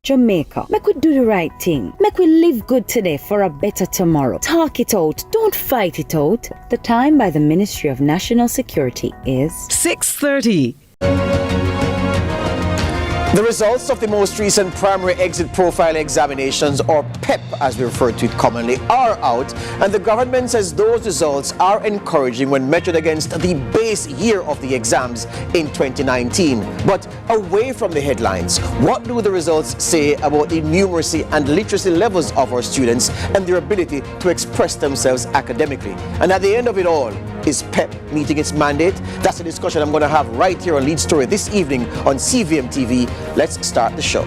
Jamaica. Make we do the right thing. Make we live good today for a better tomorrow. Talk it out. Don't fight it out. The time by the Ministry of National Security is 6:30. The results of the most recent primary exit profile examinations, or PEP as we refer to it commonly, are out, and the government says those results are encouraging when measured against the base year of the exams in 2019. But away from the headlines, what do the results say about the numeracy and literacy levels of our students and their ability to express themselves academically? And at the end of it all, is PEP meeting its mandate? That's a discussion I'm going to have right here on Lead Story this evening on CVM TV. Let's start the show.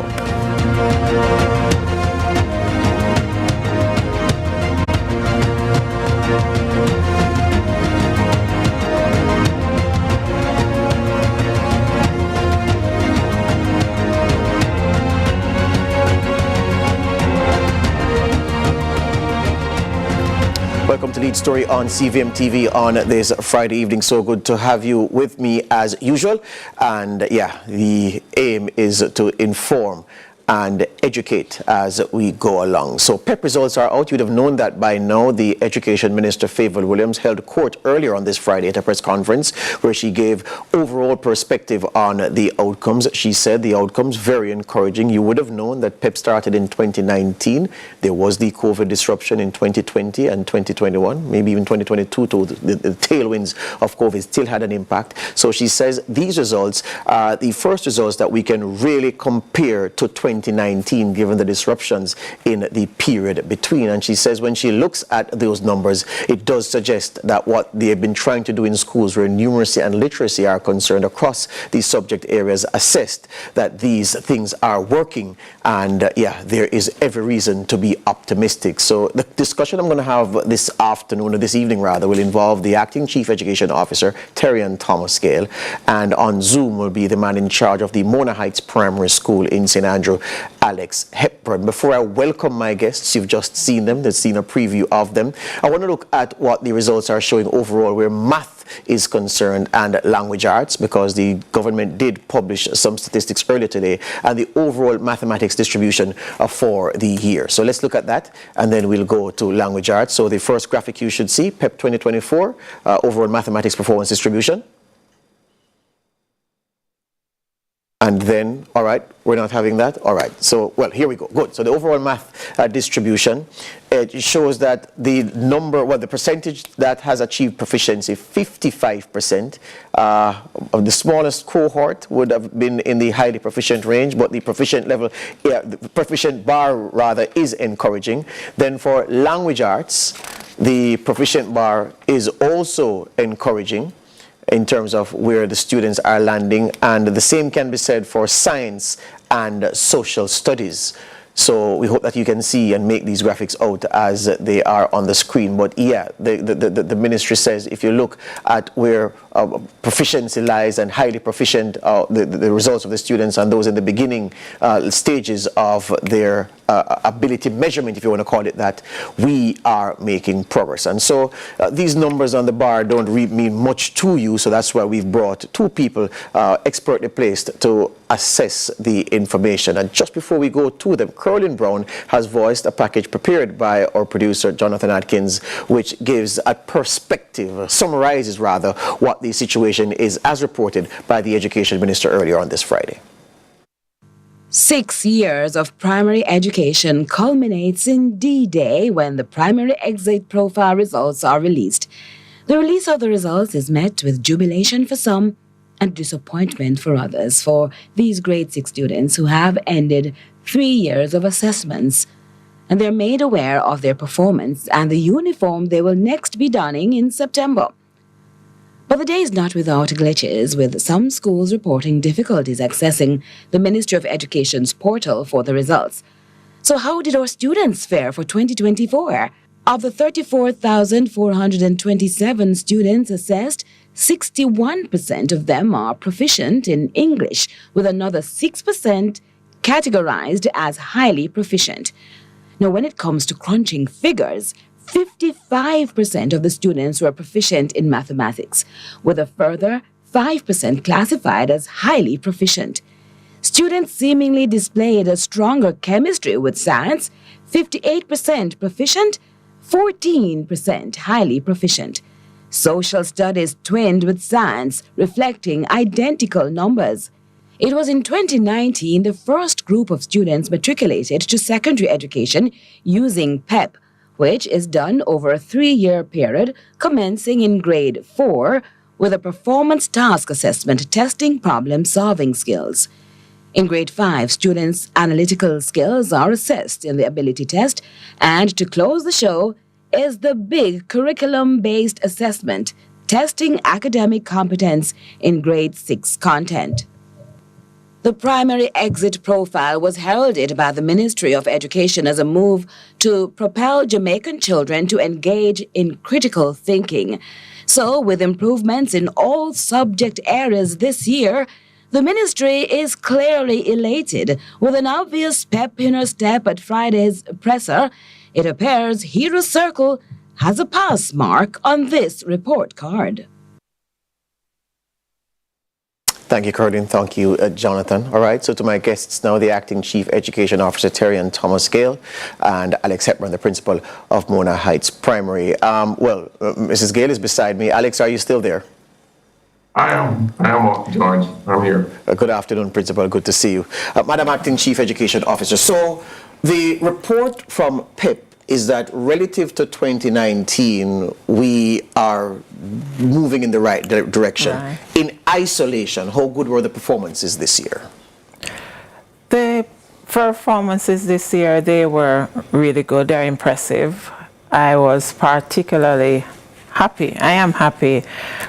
Welcome to Lead Story on CVM TV on this Friday evening. So good to have you with me as usual. And yeah, the aim is to inform and educate as we go along. So PEP results are out. You'd have known that by now. The Education Minister, Favour Williams, held court earlier on this Friday at a press conference where she gave overall perspective on the outcomes. She said the outcomes very encouraging. You would have known that PEP started in 2019. There was the COVID disruption in 2020 and 2021, maybe even 2022 too. The tailwinds of COVID still had an impact. So she says these results are the first results that we can really compare to 2019, given the disruptions in the period between. And she says when she looks at those numbers, it does suggest that what they've been trying to do in schools where numeracy and literacy are concerned across these subject areas, assessed that these things are working. And yeah, there is every reason to be optimistic. So the discussion I'm going to have this afternoon, or this evening rather, will involve the Acting Chief Education Officer, Terrian Thomas Gale, and on Zoom will be the man in charge of the Mona Heights Primary School in St. Andrew, Alex Hepburn. Before I welcome my guests, you've just seen them, they've seen a preview of them. I want to look at what the results are showing overall where math is concerned and language arts, because the government did publish some statistics earlier today, and the overall mathematics distribution for the year. So let's look at that, and then we'll go to language arts. So the first graphic you should see, PEP 2024, overall mathematics performance distribution. And then, all right, we're not having that. All right, so, well, here we go. Good. So the overall math distribution, it shows that the number, well, the percentage that has achieved proficiency, 55%. Of the smallest cohort would have been in the highly proficient range, but the proficient level, the proficient bar rather, is encouraging. Then for language arts, the proficient bar is also encouraging in terms of where the students are landing, and the same can be said for science and social studies. So we hope that you can see and make these graphics out as they are on the screen. But yeah, the ministry says if you look at where proficiency lies and highly proficient, the results of the students and those in the beginning stages of their ability measurement, if you want to call it that, we are making progress. And so these numbers on the bar don't mean much to you, so that's why we've brought two people expertly placed to assess the information. And just before we go to them, Curlin Brown has voiced a package prepared by our producer Jonathan Atkins, which gives a perspective, summarizes rather, what the situation is as reported by the Education Minister earlier on this Friday. 6 years of primary education culminates in D-Day when the primary exit profile results are released. The release of the results is met with jubilation for some and disappointment for others, for these grade 6 students who have ended 3 years of assessments, and they're made aware of their performance and the uniform they will next be donning in September. But the day is not without glitches, with some schools reporting difficulties accessing the Ministry of Education's portal for the results. So how did our students fare for 2024? Of the 34,427 students assessed, 61% of them are proficient in English, with another 6% categorized as highly proficient. Now, when it comes to crunching figures, 55% of the students were proficient in mathematics, with a further 5% classified as highly proficient. students seemingly displayed a stronger chemistry with science, 58% proficient, 14% highly proficient. Social studies twinned with science, reflecting identical numbers. It was in 2019 the first group of students matriculated to secondary education using PEP, which is done over a 3-year period commencing in grade 4 with a performance task assessment testing problem-solving skills. In grade 5, students' analytical skills are assessed in the ability test, and to close the show is the big curriculum-based assessment testing academic competence in grade 6 content. The primary exit profile was heralded by the Ministry of Education as a move to propel Jamaican children to engage in critical thinking. So, with improvements in all subject areas this year, the ministry is clearly elated. With an obvious pep in her step at Friday's presser, it appears Hero Circle has a pass mark on this report card. Thank you, Cardin. Thank you, Jonathan. All right, so to my guests now, the Acting Chief Education Officer, Terry and Thomas Gale, and Alex Hepburn, the Principal of Mona Heights Primary. Mrs. Gale is beside me. Alex, are you still there? I am, George. I'm here. Good afternoon, Principal. Good to see you. Madam Acting Chief Education Officer, so the report from PEP is that relative to 2019, we are moving in the right direction. Right. In isolation, how good were the performances this year? The performances this year, they were really good. They're impressive. I was particularly happy. I am happy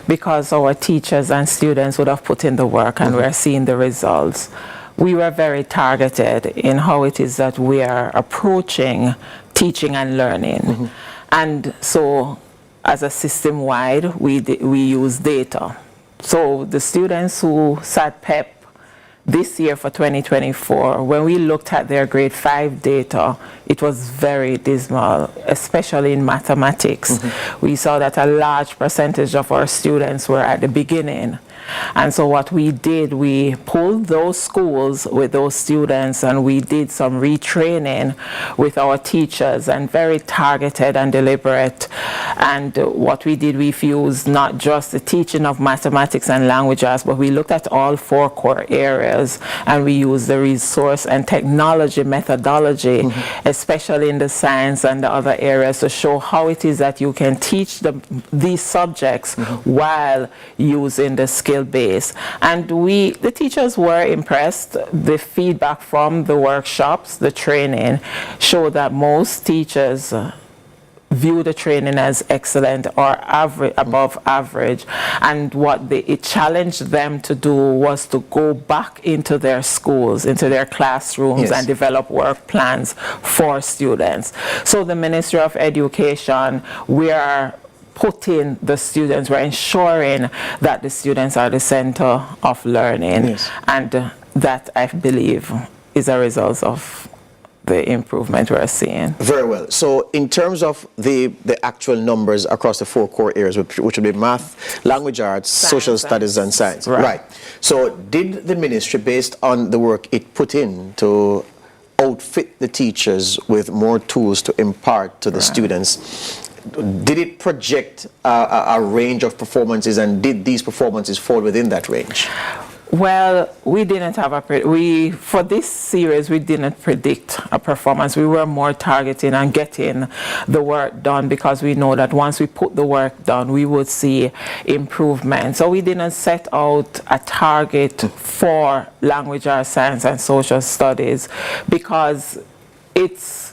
because our teachers and students would have put in the work, and we're seeing the results. We were very targeted in how it is that we are approaching teaching and learning. And so as a system-wide, we use data. So the students who sat PEP this year for 2024, when we looked at their grade 5 data, it was very dismal, especially in mathematics. We saw that a large percentage of our students were at the beginning. And so what we did, we pulled those schools with those students, and we did some retraining with our teachers, and very targeted and deliberate. And what we did, we fused not just the teaching of mathematics and language arts, but we looked at all 4 core areas, and we used the resource and technology methodology, especially in the science and the other areas, to show how it is that you can teach these subjects while using the skill base. And the teachers were impressed. The feedback from the workshops, the training, showed that most teachers view the training as excellent or average, above average. And what it challenged them to do was to go back into their schools, into their classrooms, and develop work plans for students. So the Ministry of Education, we are putting the students, we're ensuring that the students are the center of learning. And that, I believe, is a result of the improvement we're seeing. Very well. So in terms of the actual numbers across the 4 core areas, which would be math, language arts, social studies, and science. Right. So did the ministry, based on the work it put in to outfit the teachers with more tools to impart to the students, did it project a range of performances, and did these performances fall within that range? Well, we didn't have for this series, we didn't predict a performance. We were more targeting and getting the work done, because we know that once we put the work done, we would see improvement. So we didn't set out a target for language arts, science, and social studies, because it's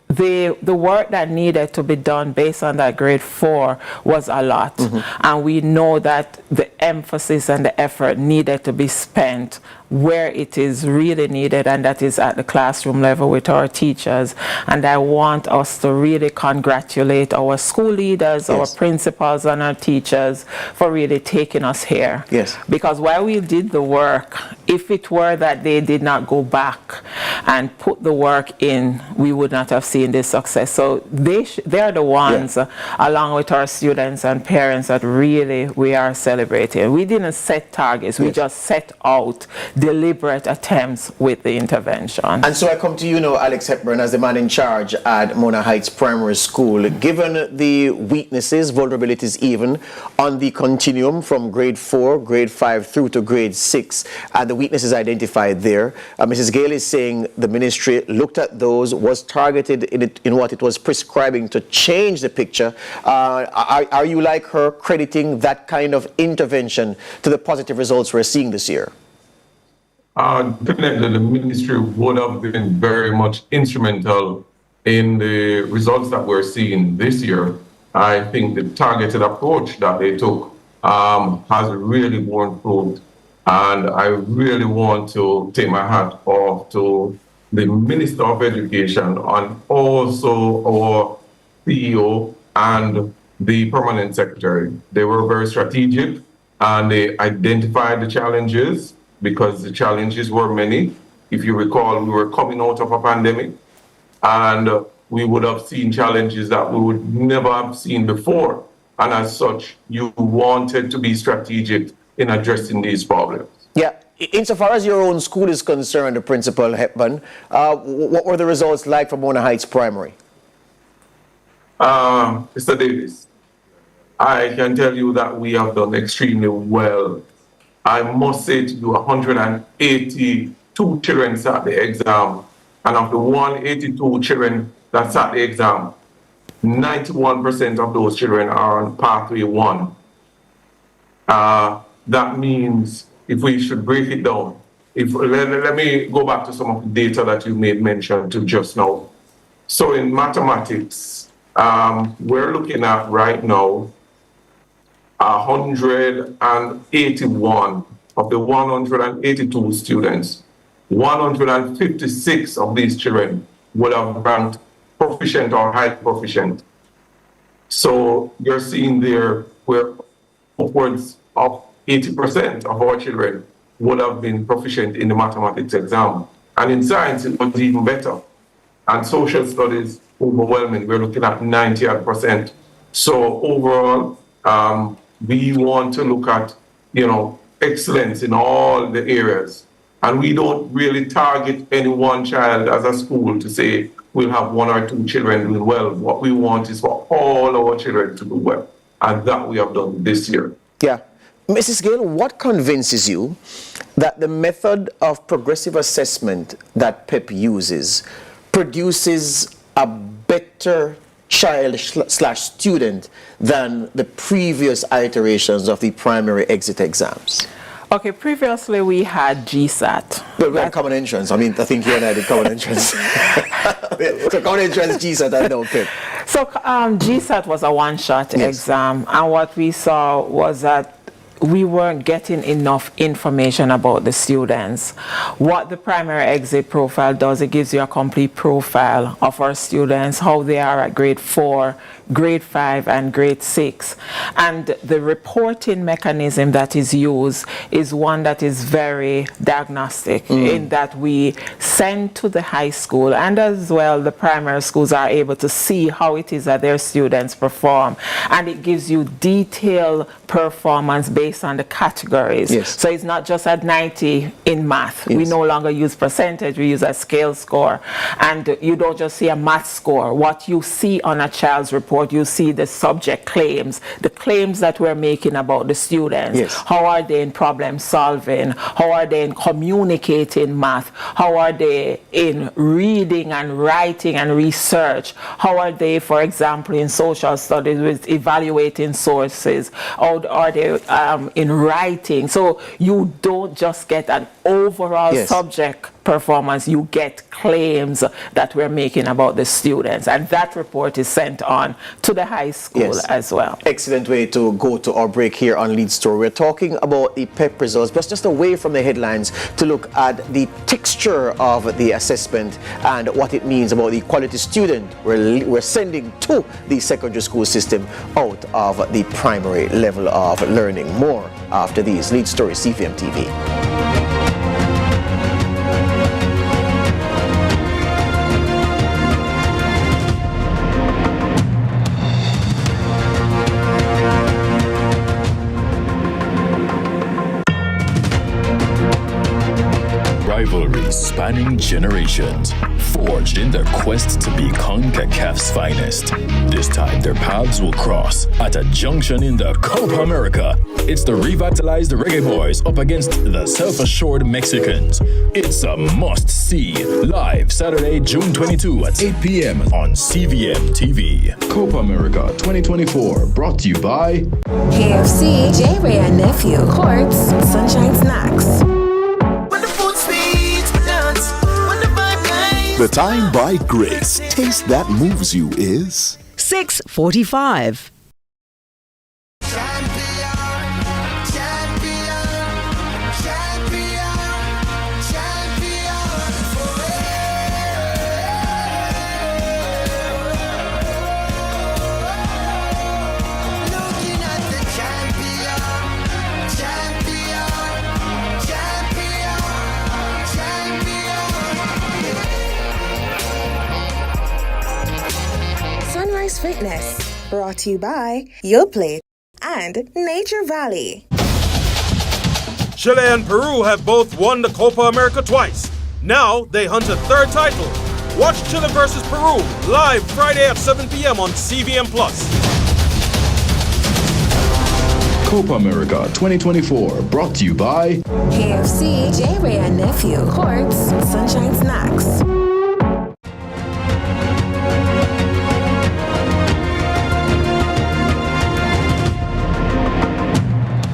the work that needed to be done based on that grade 4 was a lot. And we know that the emphasis and the effort needed to be spent where it is really needed, and that is at the classroom level with our teachers. And I want us to really congratulate our school leaders, our principals, and our teachers for really taking us here. Because while we did the work, if it were that they did not go back and put the work in, we would not have seen this success. So they are the ones, along with our students and parents, that really we are celebrating. We didn't set targets, we just set out deliberate attempts with the intervention. And so I come to you now, Alex Hepburn, as the man in charge at Mona Heights Primary School. Given the weaknesses, vulnerabilities even, on the continuum from grade 4, grade 5 through to grade 6, and the weaknesses identified there, Mrs. Gale is saying the ministry looked at those, was targeted in what it was prescribing to change the picture. Are you, like her, crediting that kind of intervention to the positive results we're seeing this year? Definitely, the ministry would have been very much instrumental in the results that we're seeing this year. I think the targeted approach that they took has really borne fruit, and I really want to take my hat off to the Minister of Education and also our CEO and the Permanent Secretary. They were very strategic and they identified the challenges, because the challenges were many. If you recall, we were coming out of a pandemic, and we would have seen challenges that we would never have seen before. And as such, you wanted to be strategic in addressing these problems. Yeah. Insofar as your own school is concerned, Principal Hepburn, what were the results like for Mona Heights Primary? Mr. Davis, I can tell you that we have done extremely well. I must say to you, 182 children sat the exam, and of the 182 children that sat the exam, 91% of those children are on pathway 1. That means, if we should break it down, let me go back to some of the data that you made mention to just now. So in mathematics, we're looking at right now 181 of the 182 students, 156 of these children would have ranked proficient or high proficient. So you're seeing there where upwards of 80% of our children would have been proficient in the mathematics exam. And in science, it was even better. And social studies, overwhelming, we're looking at 98%. So overall, we want to look at, excellence in all the areas. And we don't really target any one child as a school to say we'll have 1 or 2 children doing well. What we want is for all our children to do well. And that we have done this year. Yeah. Mrs. Gale, what convinces you that the method of progressive assessment that PEP uses produces a better child/student than the previous iterations of the primary exit exams? Okay, previously we had GSAT. But we had common entrance. I think you and I did common entrance. So common entrance, GSAT, and no PEP. So GSAT was a one-shot exam, and what we saw was that we weren't getting enough information about the students. What the primary exit profile does, it gives you a complete profile of our students, how they are at grade 4, grade 5, and grade 6. And the reporting mechanism that is used is one that is very diagnostic, in that we send to the high school, and as well the primary schools are able to see how it is that their students perform. And it gives you detailed performance based on the categories. Yes. So it's not just at 90 in math. Yes. We no longer use percentage, we use a scale score. And you don't just see a math score. What you see on a child's report, you see the subject claims, the claims that we're making about the students. Yes. How are they in problem solving? How are they in communicating math? How are they in reading and writing and research? How are they, for example, in social studies with evaluating sources? How are they in writing? So you don't just get an overall subject performance, you get claims that we're making about the students, and that report is sent on to the high school as well. Excellent way to go to our break here on Lead Story. We're talking about the PEP results, but just away from the headlines to look at the texture of the assessment and what it means about the quality student we're sending to the secondary school system out of the primary level of learning. More after these. Lead Story, CVM TV. generations, forged in their quest to be CONCACAF's finest. This time, their paths will cross at a junction in the Copa America. It's the revitalized Reggae Boys up against the self-assured Mexicans. It's a must-see. Live Saturday, June 22 at 8 p.m. on CVM TV. Copa America 2024, brought to you by KFC, J-Ray and Nephew, Quartz, Sunshine Snacks. The time by Grace. Taste that moves you is 6:45. Fitness, brought to you by Your Plate and Nature Valley. Chile and Peru have both won the Copa America twice. Now they hunt a third title. Watch Chile versus Peru live Friday at 7 p.m. on CVM+. Copa America 2024, brought to you by KFC, J-Ray and Nephew, Quartz, Sunshine Snacks.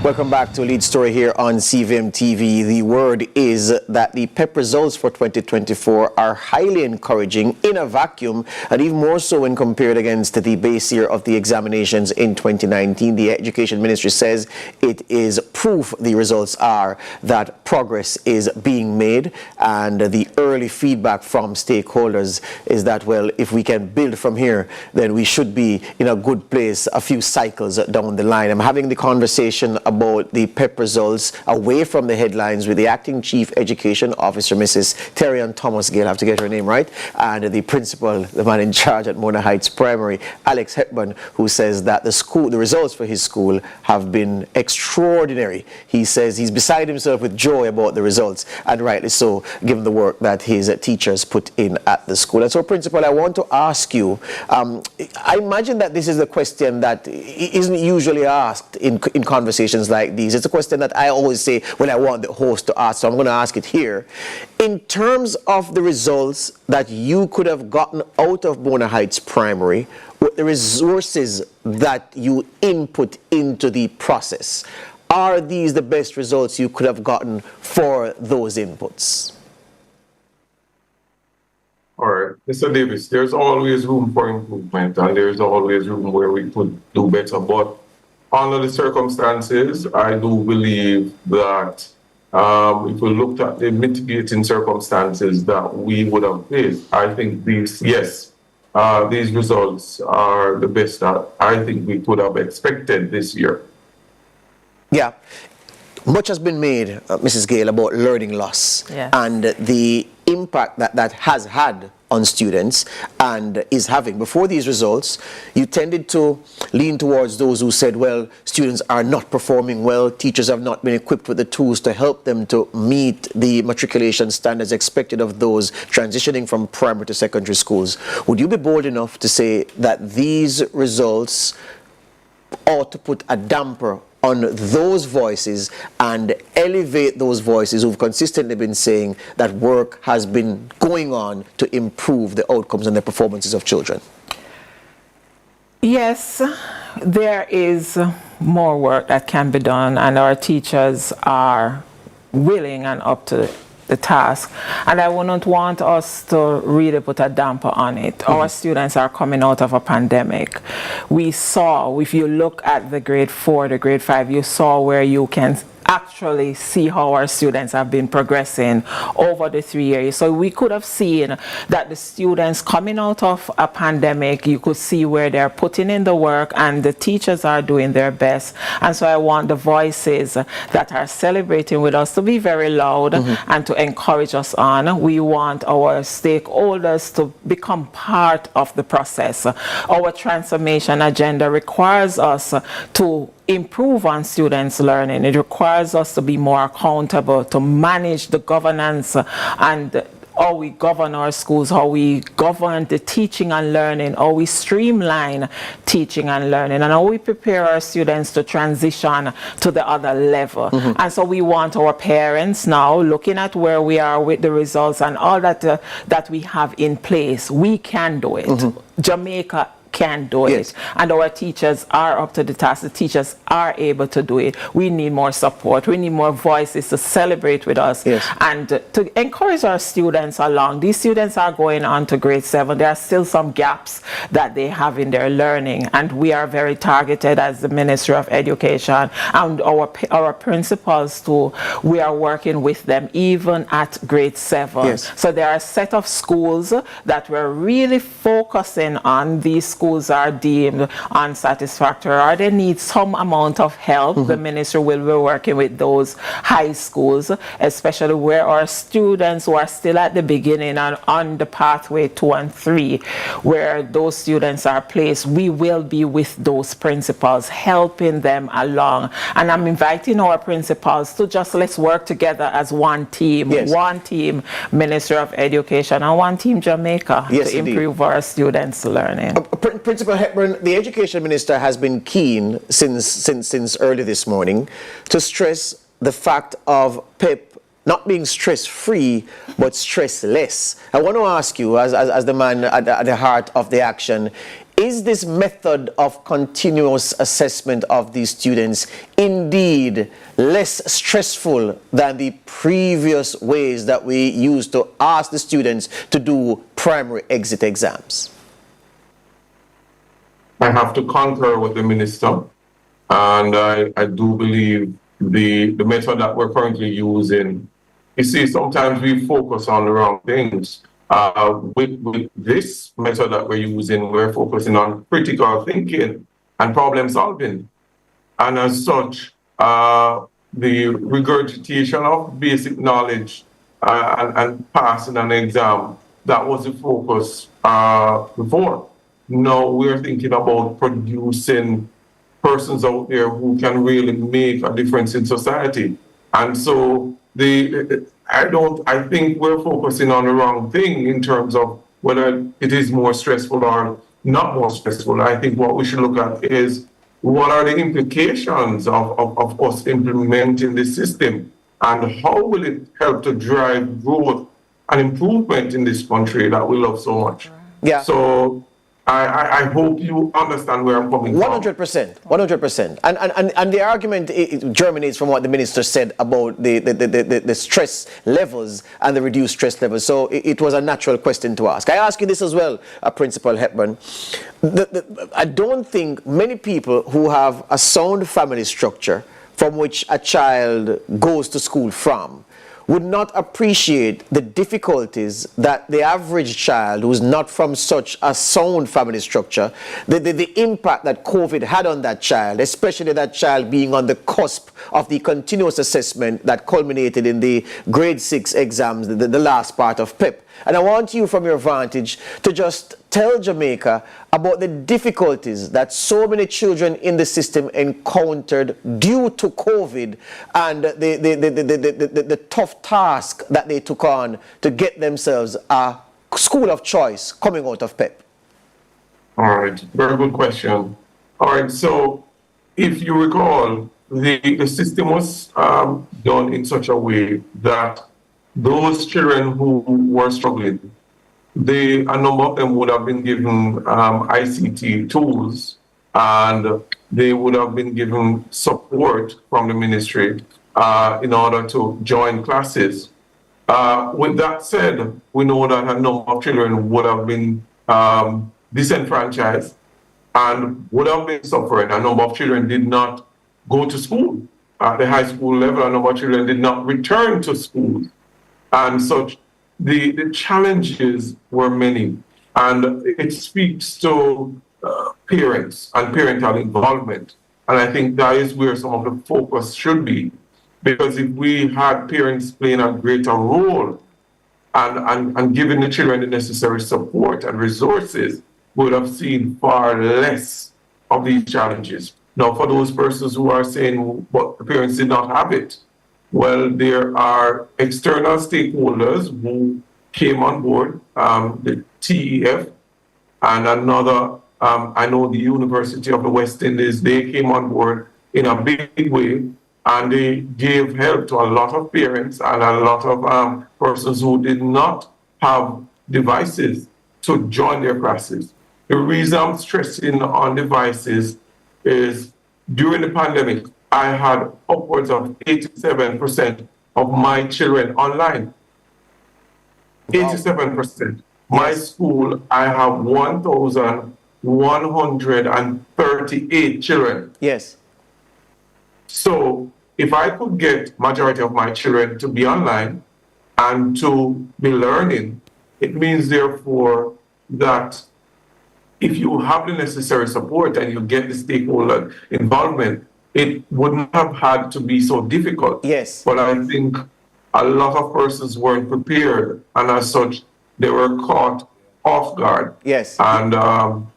Welcome back to a lead story here on CVM TV. The word is that the PEP results for 2024 are highly encouraging in a vacuum, and even more so when compared against the base year of the examinations in 2019. The Education Ministry says it is proof, the results are, that progress is being made, and the early feedback from stakeholders is that, well, if we can build from here, then we should be in a good place a few cycles down the line. I'm having the conversation about the PEP results away from the headlines with the Acting Chief Education Officer, Mrs. Terry-Ann Thomas Gale, I have to get her name right, and the principal, the man in charge at Mona Heights Primary, Alex Hepburn, who says that the results for his school have been extraordinary. He says he's beside himself with joy about the results, and rightly so, given the work that his teachers put in at the school. And so, Principal, I want to ask you, I imagine that this is a question that isn't usually asked in conversations like these. It's a question that I always say, well, I want the host to ask, so I'm going to ask it here. In terms of the results that you could have gotten out of Mona Heights Primary, with the resources that you input into the process, are these the best results you could have gotten for those inputs? All right, Mr. Davis, there's always room for improvement, and there's always room where we could do better, but under the circumstances, I do believe that if we looked at the mitigating circumstances that we would have faced, I think these results are the best that I think we could have expected this year. Yeah. Much has been made, Mrs. Gale, about learning loss and the impact that has had on students and is having. Before these results, you tended to lean towards those who said, well, students are not performing well, teachers have not been equipped with the tools to help them to meet the matriculation standards expected of those transitioning from primary to secondary schools. Would you be bold enough to say that these results ought to put a damper on those voices and elevate those voices who've consistently been saying that work has been going on to improve the outcomes and the performances of children? Yes, there is more work that can be done, and our teachers are willing and up to the task, and I wouldn't want us to really put a damper on it. Mm-hmm. Our students are coming out of a pandemic. We saw, if you look at the grade 4, the grade 5, you saw where you can actually see how our students have been progressing over the 3 years. So we could have seen that the students coming out of a pandemic, you could see where they're putting in the work and the teachers are doing their best. And so I want the voices that are celebrating with us to be very loud and to encourage us on. We want our stakeholders to become part of the process. Our transformation agenda requires us to improve on students' learning. It requires us to be more accountable, to manage the governance and how we govern our schools, how we govern the teaching and learning, how we streamline teaching and learning, and how we prepare our students to transition to the other level. And so we want our parents now, looking at where we are with the results and all that that we have in place, we can do it. Jamaica can do it, and our teachers are up to the task. The teachers are able to do it. We need more support. We need more voices to celebrate with us and to encourage our students along. These students are going on to grade 7. There are still some gaps that they have in their learning, and we are very targeted as the Ministry of Education, and our principals too. We are working with them even at grade 7. So there are a set of schools that we're really focusing on. These schools are deemed unsatisfactory or they need some amount of help. The ministry will be working with those high schools, especially where our students who are still at the beginning and on the pathway 2 and 3, where those students are placed. We will be with those principals, helping them along. And I'm inviting our principals to just let's work together as one team, one team Ministry of Education and one team Jamaica to improve our students' learning. Principal Hepburn, the Education Minister has been keen since early this morning to stress the fact of PEP not being stress-free, but stressless. I want to ask you, as the man at the heart of the action, is this method of continuous assessment of these students indeed less stressful than the previous ways that we used to ask the students to do primary exit exams? I have to concur with the minister, and I do believe the method that we're currently using, you see, sometimes we focus on the wrong things. With this method that we're using, we're focusing on critical thinking and problem solving. And as such, the regurgitation of basic knowledge and passing an exam, that was the focus before. Now we're thinking about producing persons out there who can really make a difference in society. And so I think we're focusing on the wrong thing in terms of whether it is more stressful or not more stressful. I think what we should look at is what are the implications of us implementing this system, and how will it help to drive growth and improvement in this country that we love so much. So I hope you understand where I'm coming from. 100%. And the argument germinates from what the minister said about the stress levels and the reduced stress levels. So it was a natural question to ask. I ask you this as well, Principal Hepburn. I don't think many people who have a sound family structure from which a child goes to school from would not appreciate the difficulties that the average child who's not from such a sound family structure, the impact that COVID had on that child, especially that child being on the cusp of the continuous assessment that culminated in the grade 6 exams, the last part of PEP. And I want you, from your vantage, to just tell Jamaica about the difficulties that so many children in the system encountered due to COVID and the tough task that they took on to get themselves a school of choice coming out of PEP. All right, very good question. All right, so if you recall, the system was done in such a way that those children who were struggling, a number of them would have been given ICT tools, and they would have been given support from the ministry in order to join classes. With that said, we know that a number of children would have been disenfranchised and would have been suffering. A number of children did not go to school. At the high school level, a number of children did not return to school. And such, the challenges were many, and it speaks to parents and parental involvement. And I think that is where some of the focus should be, because if we had parents playing a greater role and giving the children the necessary support and resources, we would have seen far less of these challenges. Now, for those persons who are saying, but the parents did not have it, well, there are external stakeholders who came on board, the TEF, and another, I know the University of the West Indies, they came on board in a big way, and they gave help to a lot of parents and a lot of persons who did not have devices to join their classes. The reason I'm stressing on devices is during the pandemic, I had upwards of 87% of my children online. Wow. 87%. My school, I have 1,138 children. Yes. So if I could get majority of my children to be online and to be learning, it means therefore that if you have the necessary support and you get the stakeholder involvement, it wouldn't have had to be so difficult. Yes. But I think a lot of persons weren't prepared, and as such, they were caught off guard. Yes. And,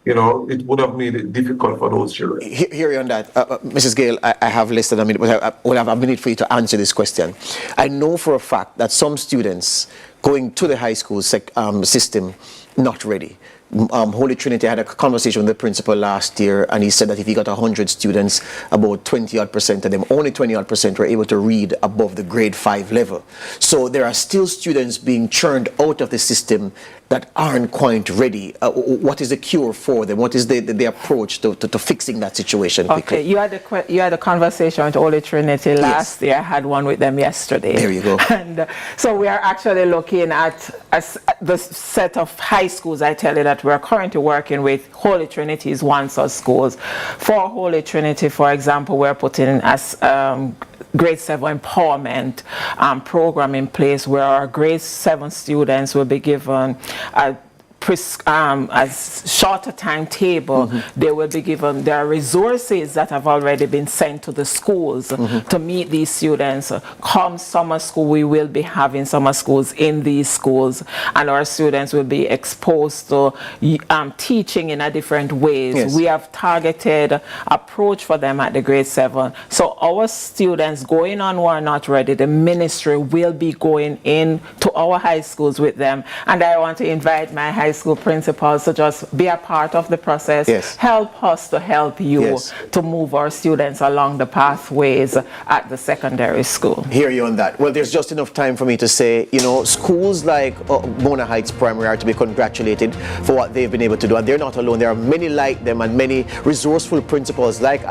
it would have made it difficult for those children. Hear you on that. Mrs. Gale, I have less than a minute, but I will have a minute for you to answer this question. I know for a fact that some students going to the high school system not ready. Holy Trinity had a conversation with the principal last year, and he said that if he got 100 students, about 20-odd% of them, only 20-odd% were able to read above the grade 5 level. So there are still students being churned out of the system that aren't quite ready. What is the cure for them? What is the approach to fixing that situation quickly? Okay, you had a conversation with Holy Trinity last year. I had one with them yesterday. There you go. And so we are actually looking at the set of high schools, I tell you, that we're currently working with. Holy Trinity is one such schools. For Holy Trinity, for example, we're putting as grade 7 empowerment program in place where our grade 7 students will be given a shorter timetable. They will be given their resources that have already been sent to the schools to meet these students. Come summer school, we will be having summer schools in these schools, and our students will be exposed to teaching in a different ways. Yes. We have targeted approach for them at the grade 7. So our students going on who are not ready, the ministry will be going in to our high schools with them, and I want to invite my high school principals to just be a part of the process. Yes. Help us to help you Yes. to move our students along the pathways at the secondary school. Hear you on that. Well, there's just enough time for me to say, schools like Mona Heights Primary are to be congratulated for what they've been able to do. And they're not alone. There are many like them and many resourceful principals like